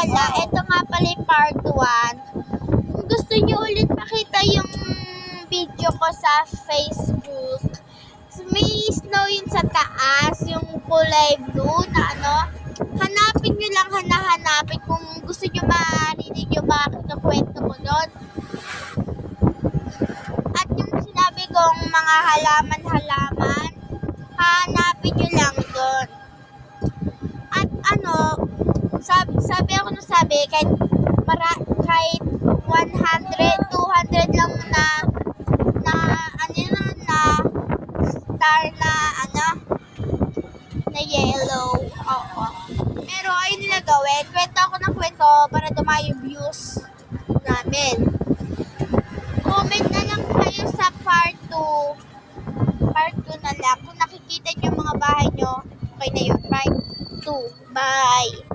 pala, ito nga pala yung part 1. Kung gusto nyo ulit makita yung video ko sa Facebook, may snow yun sa taas, yung kulay blue na ano. Hanapin nyo lang, hanapin kung gusto nyo marinig yung mga kinukwento ko doon. At yung sinabi kong mga halaman-halaman, hanapin nyo lang doon. At ano, sabi kahit 100, 200 lang na star na na yellow. Oo. Pero ayun nila gawin. Kwento ako ng kwento para dumami yung views namin. Comment na lang kayo sa part 2. Part 2 na lang. Kung nakikita nyo yung mga bahay nyo, okay na yun. Part 2. Bye!